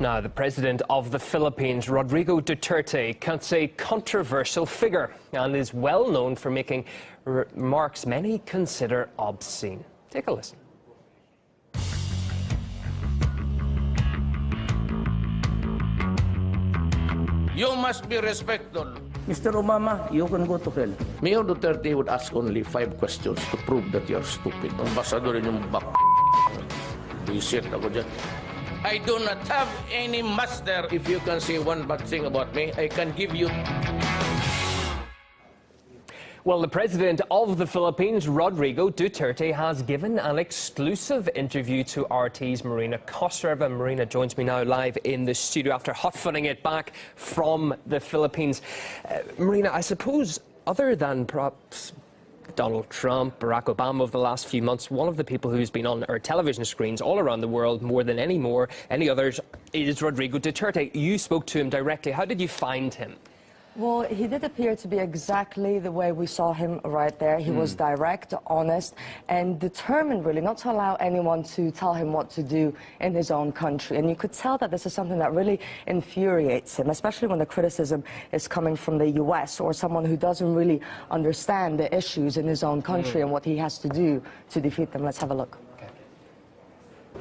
Now, the president of the Philippines, Rodrigo Duterte, cuts a controversial figure and is well known for making remarks many consider obscene. Take a listen. You must be respectful. Mr. Obama, you can go to hell. Mayor Duterte would ask only 5 questions to prove that you're stupid. Ambassador yung back. Visit ako dyan. I do not have any master. If you can say one bad thing about me, I can give you. Well, the president of the Philippines, Rodrigo Duterte, has given an exclusive interview to RT's Marina Kostreva. Marina joins me now live in the studio after hot-footing it back from the Philippines. Marina, I suppose, other than perhaps Donald Trump, Barack Obama over the last few months, one of the people who's been on our television screens all around the world more than any others is Rodrigo Duterte. You spoke to him directly. How did you find him? Well, he did appear to be exactly the way we saw him right there. He was direct, honest, and determined, really, not to allow anyone to tell him what to do in his own country. And you could tell that this is something that really infuriates him, especially when the criticism is coming from the U.S. or someone who doesn't really understand the issues in his own country and what he has to do to defeat them. Let's have a look.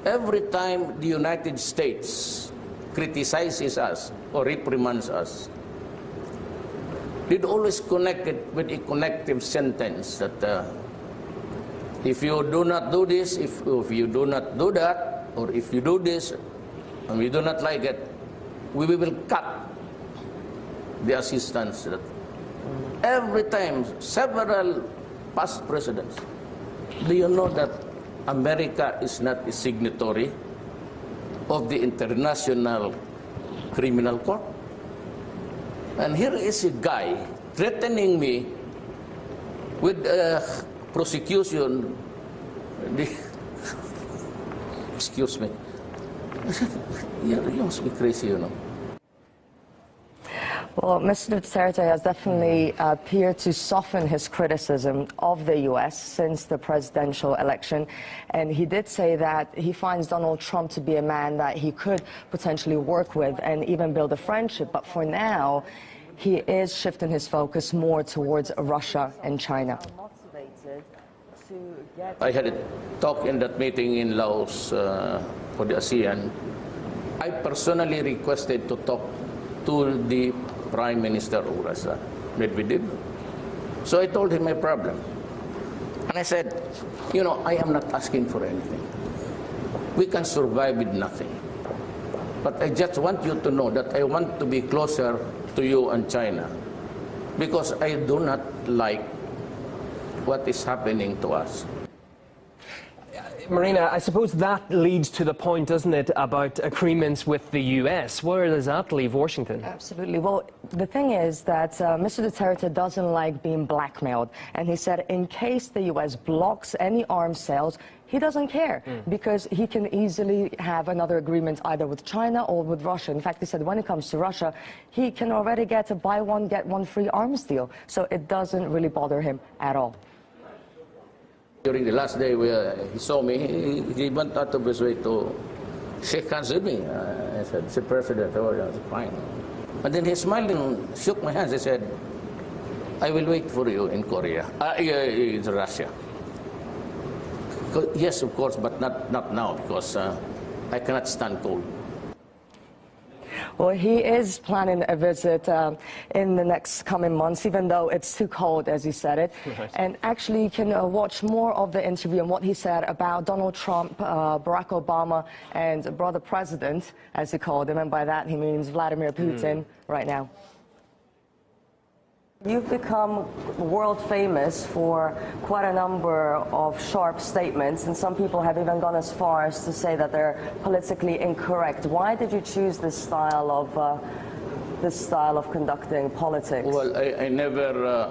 Every time the United States criticizes us or reprimands us, it always connected with a connective sentence that if you do not do this, if you do not do that, or if you do this and we do not like it, we will cut the assistance. Every time, several past presidents. Do you know that America is not a signatory of the International Criminal Court? And here is a guy threatening me with prosecution. Excuse me. You must be crazy, you know. Well, Mr. Duterte has definitely appeared to soften his criticism of the U.S. since the presidential election. And he did say that he finds Donald Trump to be a man that he could potentially work with and even build a friendship. But for now, he is shifting his focus more towards Russia and China. I had a talk in that meeting in Laos for the ASEAN. I personally requested to talk to the Prime Minister of Russia, Medvedev. So I told him my problem. And I said, you know, I am not asking for anything. We can survive with nothing. But I just want you to know that I want to be closer to you and China because I do not like what is happening to us. Marina, I suppose that leads to the point, doesn't it, about agreements with the U.S. Where does that leave Washington? Absolutely. Well, the thing is that Mr. Duterte doesn't like being blackmailed. And he said in case the U.S. blocks any arms sales, he doesn't care because he can easily have another agreement either with China or with Russia. In fact, he said when it comes to Russia, he can already get a buy one, get one free arms deal. So it doesn't really bother him at all. During the last day where he saw me, he went out of his way to shake hands with me. I said, Mr. President, oh, yeah, fine. And then he smiled and shook my hands. He said, I will wait for you in Korea, in Russia. Yes, of course, but not now, because I cannot stand cold. Well, he is planning a visit in the next coming months, even though it's too cold, as he said it. Right. And actually, you can watch more of the interview and what he said about Donald Trump, Barack Obama, and brother president, as he called him. And by that, he means Vladimir Putin right now. You've become world famous for quite a number of sharp statements, and some people have even gone as far as to say that they're politically incorrect. Why did you choose this style of conducting politics? Well, I never,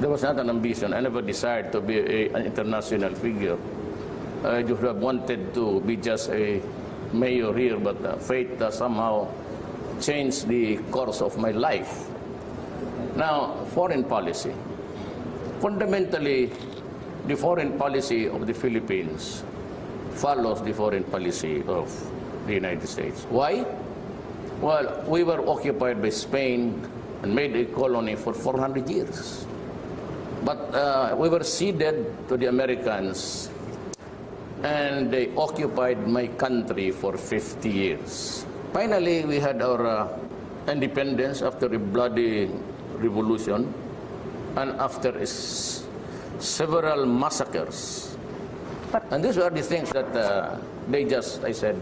there was not an ambition. I never desired to be an international figure. I just have wanted to be just a mayor here, but fate somehow changed the course of my life. Now, foreign policy. Fundamentally, the foreign policy of the Philippines follows the foreign policy of the United States. Why? Well, we were occupied by Spain and made a colony for 400 years. But we were ceded to the Americans, and they occupied my country for 50 years. Finally, we had our independence after a bloody revolution and after several massacres. And these were the things that they just, I said,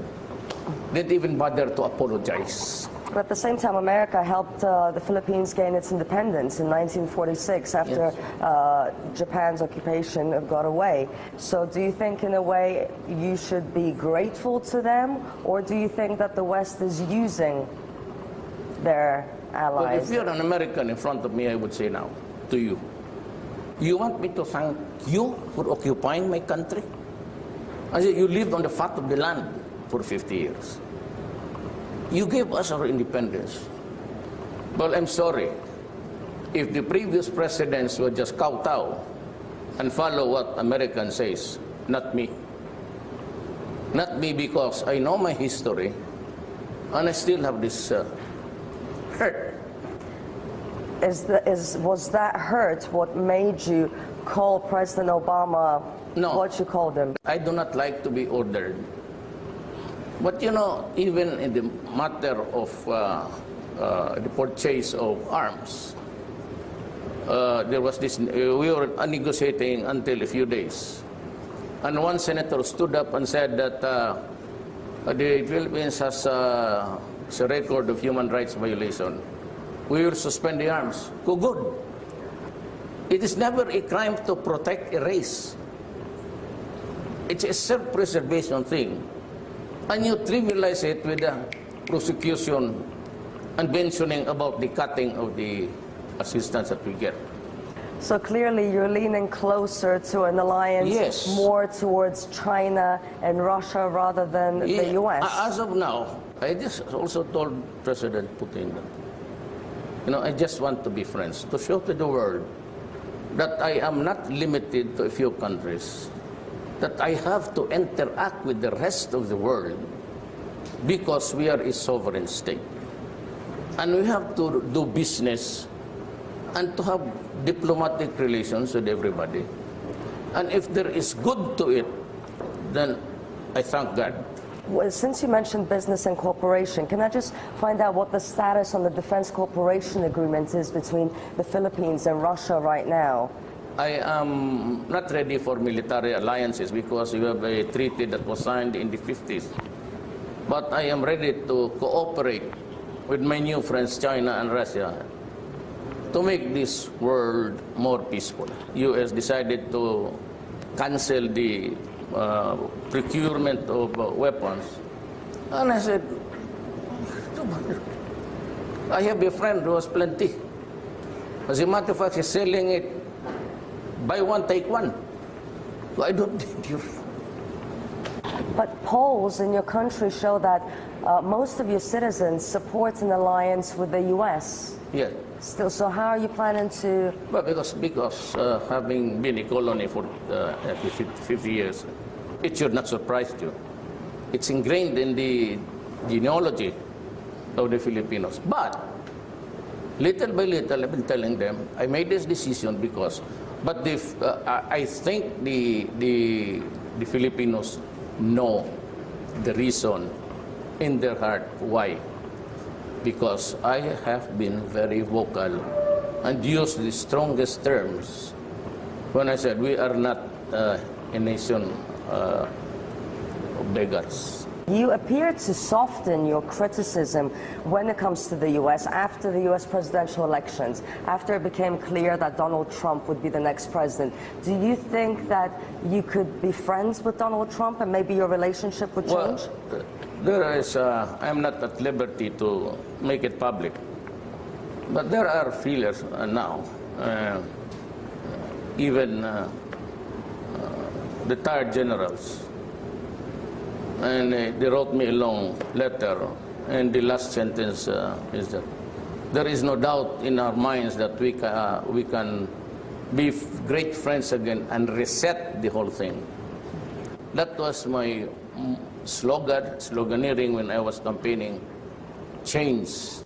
didn't even bother to apologize. But at the same time, America helped the Philippines gain its independence in 1946 after Japan's occupation got away. So do you think, in a way, you should be grateful to them, or do you think that the West is using their allies? Well, if you're an American in front of me, I would say now to you, you want me to thank you for occupying my country? I said, you lived on the fat of the land for 50 years. You gave us our independence. Well, I'm sorry. If the previous presidents would just kowtow and follow what American says, not me. Not me, because I know my history and I still have this hurt. Was that hurt what made you call President Obama what you called him? I do not like to be ordered. But you know, even in the matter of the purchase of arms, there was this, we were negotiating until a few days. And one senator stood up and said that the Philippines has a record of human rights violation. We will suspend the arms. Go good. It is never a crime to protect a race. It's a self-preservation thing. And you trivialize it with the prosecution and mentioning about the cutting of the assistance that we get. So clearly you're leaning closer to an alliance more towards China and Russia rather than the U.S. As of now, I just also told President Putin that, you know, I just want to be friends, to show to the world that I am not limited to a few countries, that I have to interact with the rest of the world because we are a sovereign state. And we have to do business and to have diplomatic relations with everybody. And if there is good to it, then I thank God. Well, since you mentioned business and cooperation, can I just find out what the status on the defense cooperation agreement is between the Philippines and Russia right now? I am not ready for military alliances because we have a treaty that was signed in the 50s. But I am ready to cooperate with my new friends, China and Russia, to make this world more peaceful. U.S. decided to cancel the procurement of weapons. And I said, I have a friend who has plenty. As a matter of fact, he's selling it, buy one, take one. So I don't think you. But polls in your country show that most of your citizens support an alliance with the U.S. Yeah. Still, so how are you planning to? Well, because having been a colony for 50 years, it should not surprise you. It's ingrained in the genealogy of the Filipinos. But little by little, I've been telling them, I made this decision because, but I think the Filipinos know the reason in their heart why. Because I have been very vocal and used the strongest terms when I said we are not a nation of beggars. You appear to soften your criticism when it comes to the U.S. after the U.S. presidential elections, after it became clear that Donald Trump would be the next president. Do you think that you could be friends with Donald Trump and maybe your relationship would change? Well, there is, I'm not at liberty to make it public, but there are feelers now. Even retired generals. And they wrote me a long letter, and the last sentence is that there is no doubt in our minds that we can be great friends again and reset the whole thing. That was my sloganeering when I was campaigning changed.